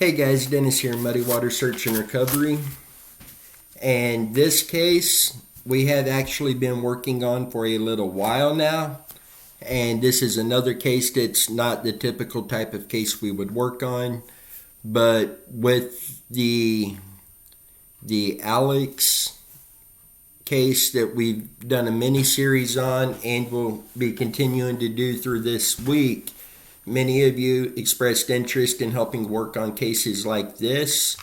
Hey guys, Dennis here, Muddy Water Search and Recovery. And this case we have actually been working on for a little while now. And this is another case that's not the typical type of case we would work on. But with the Alex case that we've done a mini series on and will be continuing to do through this week, many of you expressed interest in helping work on cases like this.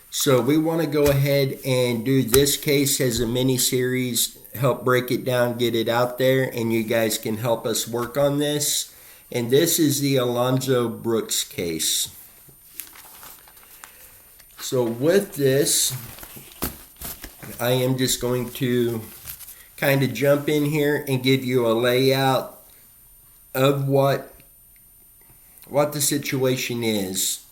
So we want to go ahead and do this case as a mini series, help break it down, get it out there, and you guys can help us work on this. And this is the Alonzo Brooks case. So with this, I am just going to kind of jump in here and give you a layout of what the situation is.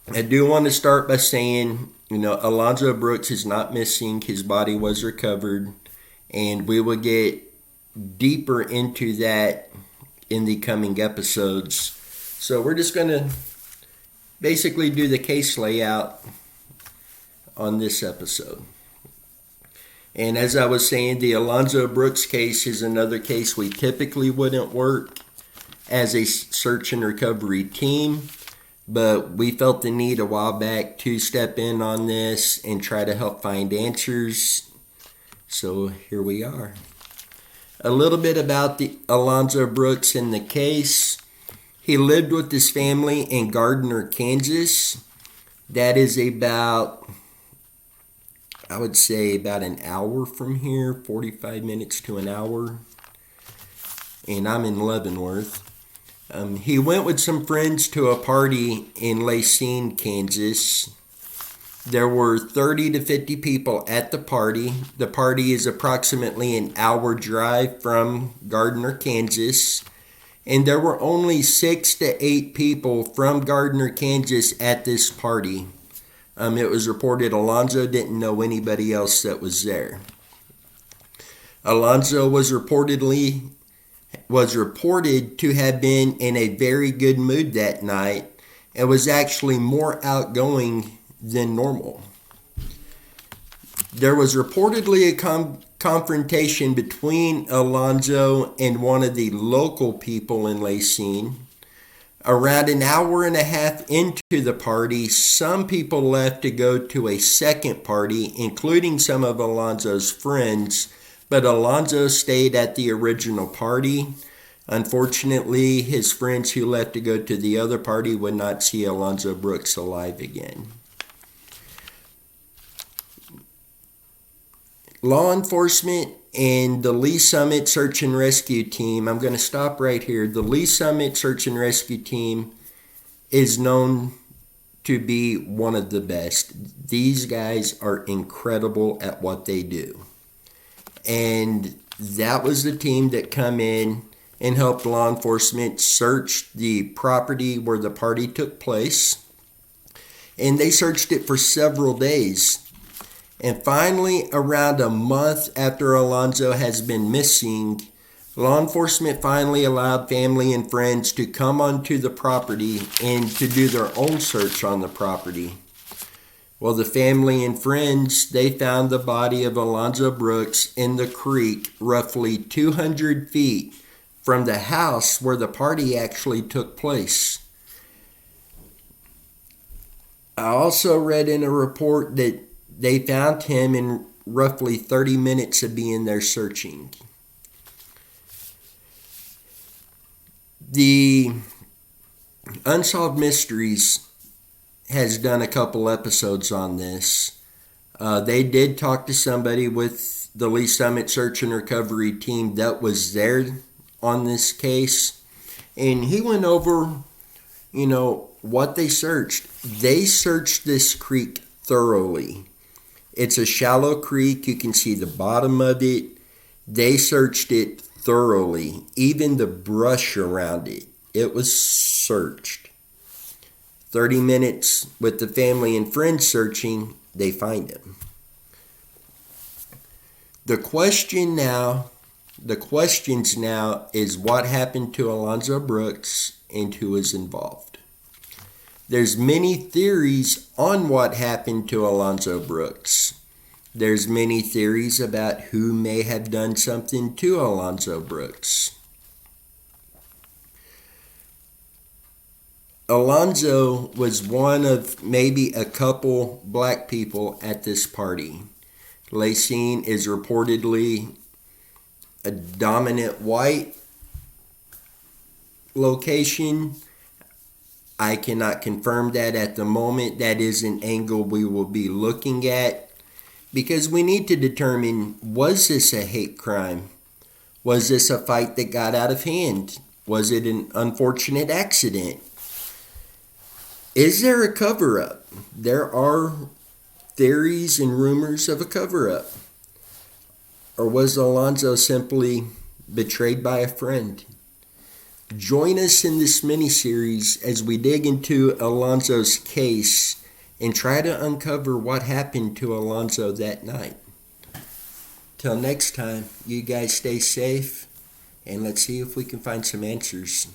I do want to start by saying, Alonzo Brooks is not missing. His body was recovered, and we will get deeper into that in the coming episodes. So we're just going to basically do the case layout on this episode. And as I was saying, the Alonzo Brooks case is another case we typically wouldn't work as a search and recovery team, but we felt the need a while back to step in on this and try to help find answers. So here we are. A little bit about the Alonzo Brooks in the case. He lived with his family in Gardner, Kansas. That is about, I would say, about an hour from here, 45 minutes to an hour. And I'm in Leavenworth. He went with some friends to a party in Lacine, Kansas. There were 30 to 50 people at the party. The party is approximately an hour drive from Gardner, Kansas. And there were only 6 to 8 people from Gardner, Kansas at this party. It was reported Alonzo didn't know anybody else that was there. Alonzo was reported to have been in a very good mood that night and was actually more outgoing than normal. There was reportedly a confrontation between Alonzo and one of the local people in Lacine. Around an hour and a half into the party, some people left to go to a second party, including some of Alonzo's friends, but Alonzo stayed at the original party. Unfortunately, his friends who left to go to the other party would not see Alonzo Brooks alive again. Law enforcement and the Lee Summit Search and Rescue Team, I'm going to stop right here. The Lee Summit Search and Rescue Team is known to be one of the best. These guys are incredible at what they do. And that was the team that come in and helped law enforcement search the property where the party took place. And they searched it for several days. And finally, around a month after Alonzo has been missing, law enforcement finally allowed family and friends to come onto the property and to do their own search on the property. Well, the family and friends, they found the body of Alonzo Brooks in the creek roughly 200 feet from the house where the party actually took place. I also read in a report that they found him in roughly 30 minutes of being there searching. The Unsolved Mysteries has done a couple episodes on this. They did talk to somebody with the Lee Summit Search and Recovery team that was there on this case. And he went over, what they searched. They searched this creek thoroughly. It's a shallow creek. You can see the bottom of it. They searched it thoroughly. Even the brush around it. It was searched. 30 minutes with the family and friends searching, they find him. The questions now is what happened to Alonzo Brooks and who is involved. There's many theories on what happened to Alonzo Brooks. There's many theories about who may have done something to Alonzo Brooks. Alonzo was one of maybe a couple black people at this party. Lacine is reportedly a dominant white location. I cannot confirm that at the moment. That is an angle we will be looking at because we need to determine, was this a hate crime? Was this a fight that got out of hand? Was it an unfortunate accident? Is there a cover-up? There are theories and rumors of a cover-up. Or was Alonzo simply betrayed by a friend? Join us in this mini-series as we dig into Alonzo's case and try to uncover what happened to Alonzo that night. Till next time, you guys stay safe, and let's see if we can find some answers.